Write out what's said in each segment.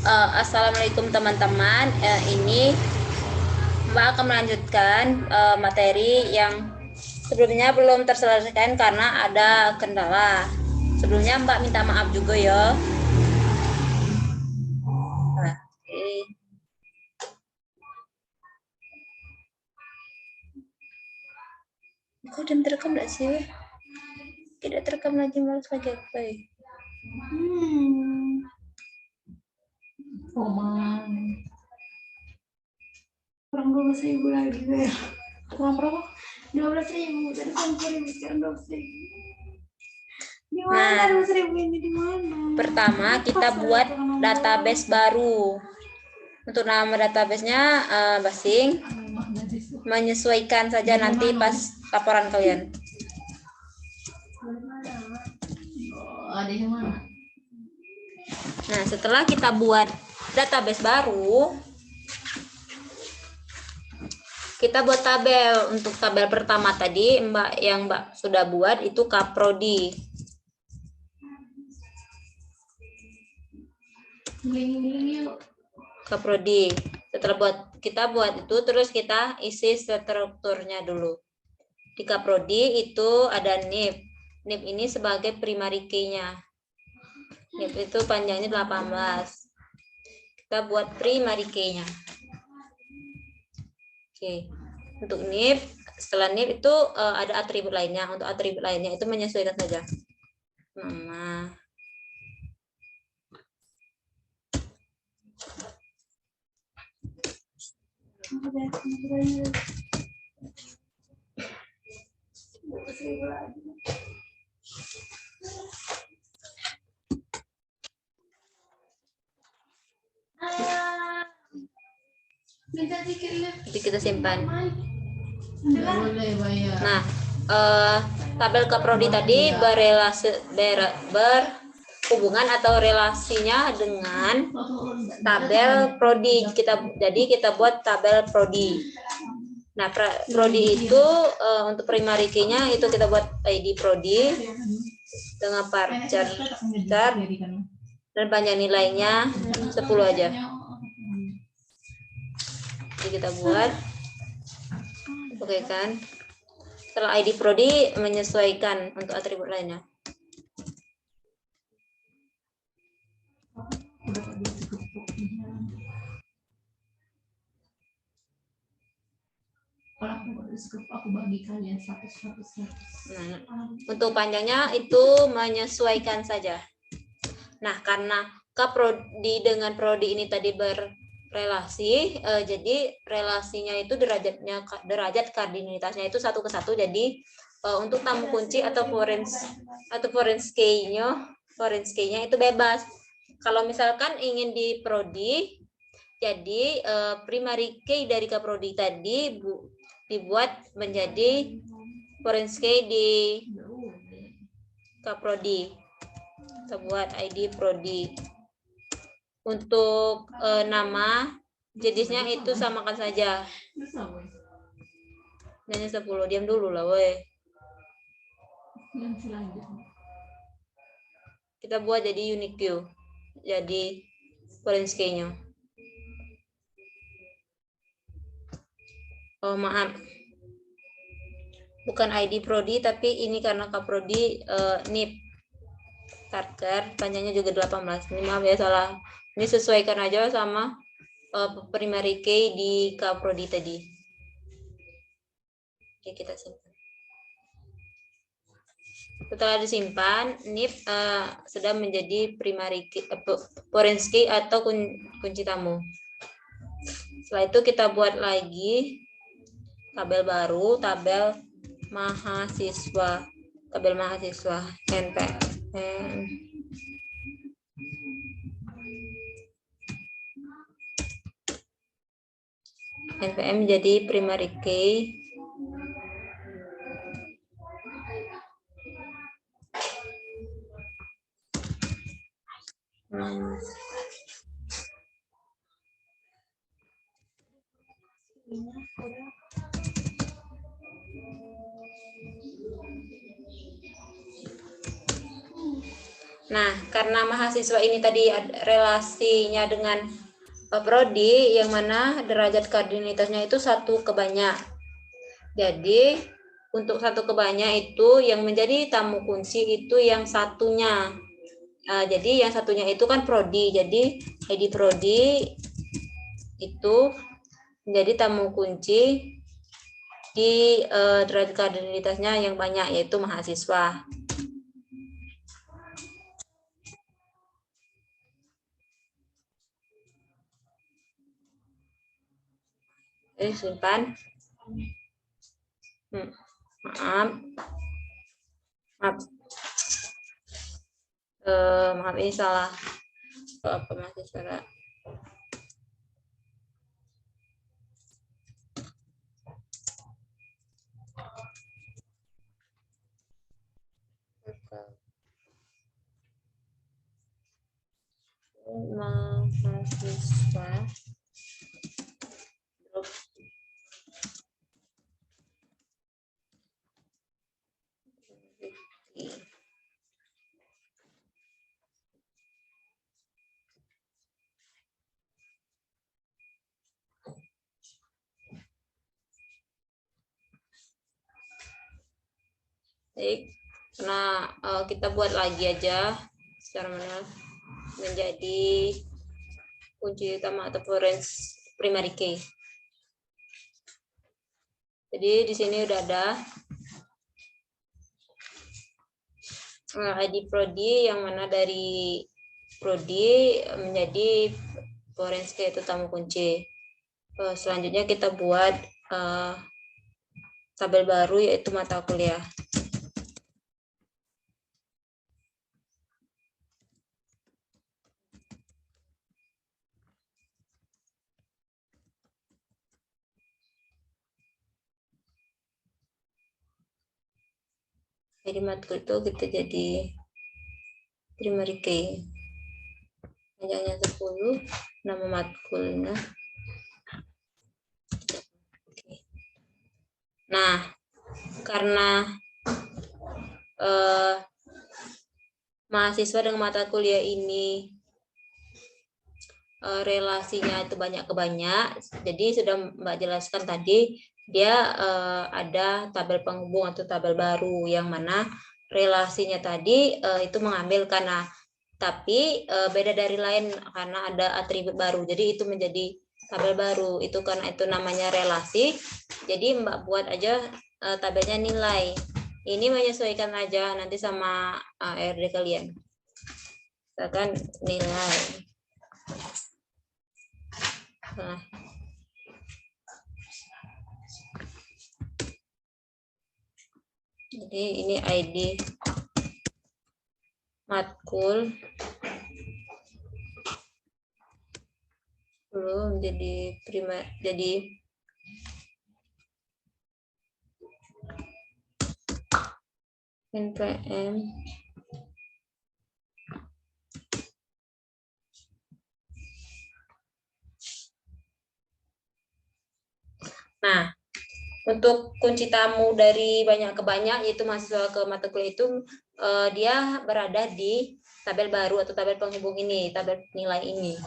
Assalamualaikum teman-teman. Ini Mbak akan melanjutkan materi yang sebelumnya belum terselesaikan karena ada kendala. Sebelumnya Mbak minta maaf juga ya. Nah, kok udah terekam nggak sih? Tidak terekam lagi, malas lagi apa ya? Roman kurang 12.000 lagi ya. Kurang berapa? 12.000. Tadi kan 10.000, sekarang 12.000. Gimana 12.000 ini di mana? Pertama kita buat database baru. Untuk nama database-nya Basing menyesuaikan saja nanti pas laporan kalian. Ada yang mana? Nah, setelah kita buat database baru, kita buat tabel. Untuk tabel pertama tadi, Mbak sudah buat itu Kaprodi. Kaprodi. Setelah kita buat itu, terus kita isi strukturnya dulu. Di Kaprodi itu ada NIP. NIP ini sebagai primary key-nya. NIP itu panjangnya 18. Kita buat primary key-nya. Oke. Untuk NIP, setelah NIP itu ada atribut lainnya. Untuk atribut lainnya itu menyesuaikan saja. Nama. Jadi kita simpan. Nah, tabel Kaprodi tadi berhubungan atau relasinya dengan tabel Prodi. Jadi kita buat tabel Prodi. Nah, Prodi itu untuk primary key-nya itu kita buat ID Prodi dengan varchar dan panjang nilainya 10 aja. Jadi kita buat, oke kan? Setelah ID Prodi menyesuaikan untuk atribut lainnya. Aku bagi kalian 100. Nah, untuk panjangnya itu menyesuaikan saja. Nah, karena Kaprodi dengan Prodi ini tadi berrelasi, jadi relasinya itu derajat kardinalitasnya itu 1 ke 1. Jadi untuk tamu kunci atau foreign key-nya itu bebas. Kalau misalkan ingin di Prodi, jadi primary key dari Kaprodi tadi dibuat menjadi foreign key di Kaprodi. Kita buat ID Prodi. Untuk nama jenisnya itu samakan saja. Hanya 10. Diam dulu lah, woi. Kita buat jadi unique queue. Jadi foreign key-nya. Oh, maaf. Bukan ID Prodi, tapi ini karena Kaprodi NIP. Target panjangnya juga 18. Ini maaf ya, salah. Ini sesuaikan aja sama primary key di Kaprodi tadi. Oke, kita simpan. Setelah disimpan, NIP sudah menjadi primary key, foreign key atau kunci tamu. Setelah itu kita buat lagi tabel baru, tabel mahasiswa. Tabel mahasiswa NPM. NPM jadi primary key. Nah, karena mahasiswa ini tadi relasinya dengan prodi, yang mana derajat kardinalitasnya itu 1 ke banyak. Jadi, untuk 1 ke banyak itu yang menjadi tamu kunci itu yang satunya. Jadi yang satunya itu kan prodi. Jadi ID prodi itu menjadi tamu kunci di derajat kardinalitasnya yang banyak, yaitu mahasiswa. Simpan. Maaf. Maaf, ini salah. Apa mahasiswa? Mahasiswa baik. Nah, kita buat lagi aja secara manual menjadi kunci utama atau primary key. Jadi di sini udah ada ID prodi, yang mana dari prodi menjadi foreign key itu tamu kunci. Selanjutnya kita buat tabel baru, yaitu mata kuliah. Jadi matkul itu kita jadi primary key. Panjangnya 10, nama matkulnya. Nah, karena mahasiswa dengan mata kuliah ini relasinya itu banyak ke banyak, jadi sudah Mbak jelaskan tadi, dia ada tabel penghubung atau tabel baru, yang mana relasinya tadi itu mengambil karena, tapi beda dari lain karena ada atribut baru, jadi itu menjadi tabel baru. Itu karena itu namanya relasi, jadi Mbak buat aja tabelnya nilai. Ini menyesuaikan aja nanti sama ARD kalian. Misalkan nilai. Nah. Jadi ini ID matkul belum jadi jadi NPM Nah, untuk kunci tamu dari banyak ke banyak, yaitu mahasiswa ke mata kuliah itu, dia berada di tabel baru atau tabel penghubung ini, tabel nilai ini.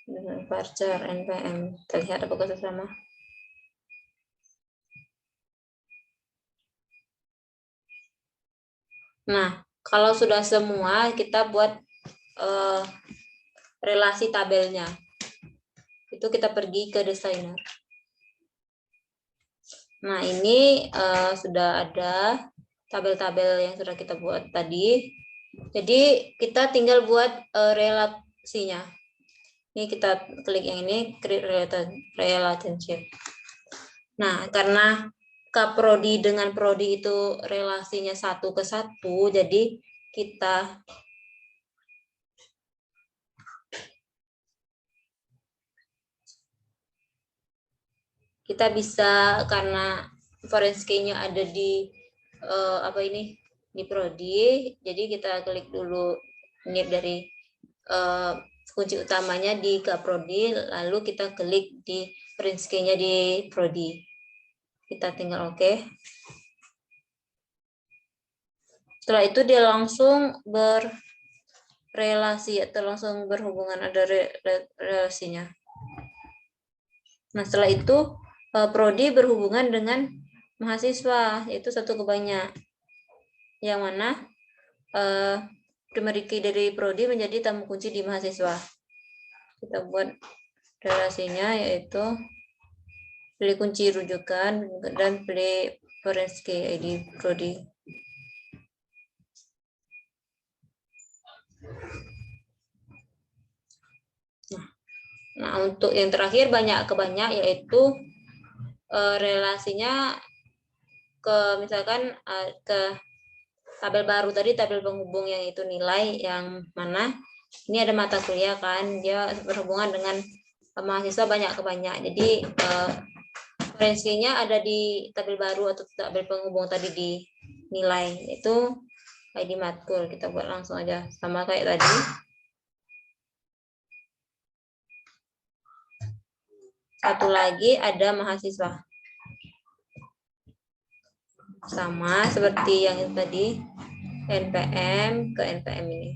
Dengan varchar NPM, terlihat apakah sama? Nah, kalau sudah semua, kita buat relasi tabelnya. Itu kita pergi ke desainer. Nah, ini sudah ada tabel-tabel yang sudah kita buat tadi. Jadi kita tinggal buat relasinya. Ini kita klik yang ini, create relationship. Nah, karena kaprodi dengan prodi itu relasinya 1 ke 1, jadi kita bisa, karena forensiknya ada di di prodi, jadi kita klik dulu init dari kunci utamanya di Kaprodi, lalu kita klik di print key-nya di Prodi. Kita tinggal oke. Setelah itu dia langsung berrelasi atau langsung berhubungan, ada relasinya. Nah, setelah itu Prodi berhubungan dengan mahasiswa, yaitu satu ke banyak. Yang mana primary key dari Prodi menjadi tamu kunci di mahasiswa. Kita buat relasinya, yaitu pilih kunci rujukan dan pilih parents key ID Prodi. Nah, untuk yang terakhir banyak ke banyak, yaitu relasinya ke misalkan ke tabel baru tadi, tabel penghubung yang itu nilai yang mana ini ada mata kuliah kan, dia berhubungan dengan mahasiswa banyak ke banyak. Jadi referensinya ada di tabel baru atau tabel penghubung tadi di nilai, itu ID matkul. Kita buat langsung aja sama kayak tadi. Satu lagi ada mahasiswa. Sama seperti yang itu tadi, NPM ke NPM ini.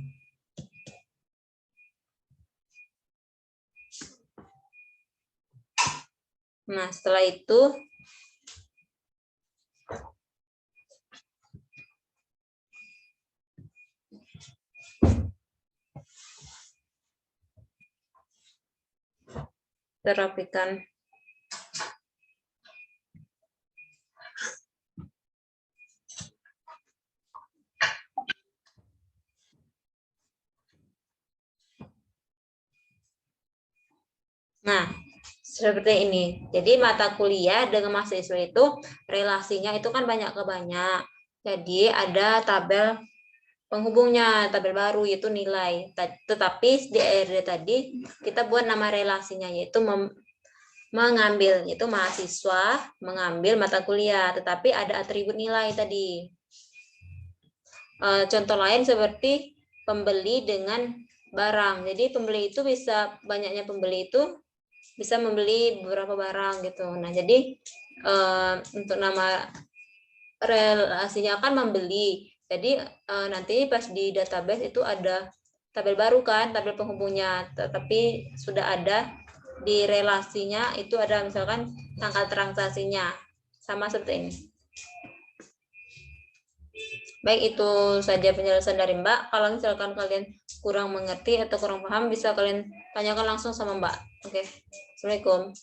Nah, setelah itu terapikan nah seperti ini. Jadi mata kuliah dengan mahasiswa itu relasinya itu kan banyak ke banyak. Jadi ada tabel penghubungnya, tabel baru yaitu nilai. Tetapi di ARD tadi kita buat nama relasinya, yaitu mengambil, yaitu mahasiswa mengambil mata kuliah, tetapi ada atribut nilai tadi. Contoh lain seperti pembeli dengan barang. Jadi pembeli itu bisa, banyaknya pembeli itu bisa membeli beberapa barang gitu. Nah, jadi untuk nama relasinya kan membeli. Jadi nanti pas di database itu ada tabel baru kan, tabel penghubungnya, tapi sudah ada di relasinya itu ada misalkan tanggal transaksinya. Sama seperti ini. Baik, itu saja penjelasan dari Mbak. Kalau misalkan kalian kurang mengerti atau kurang paham, bisa kalian tanyakan langsung sama Mbak. Oke. Assalamualaikum.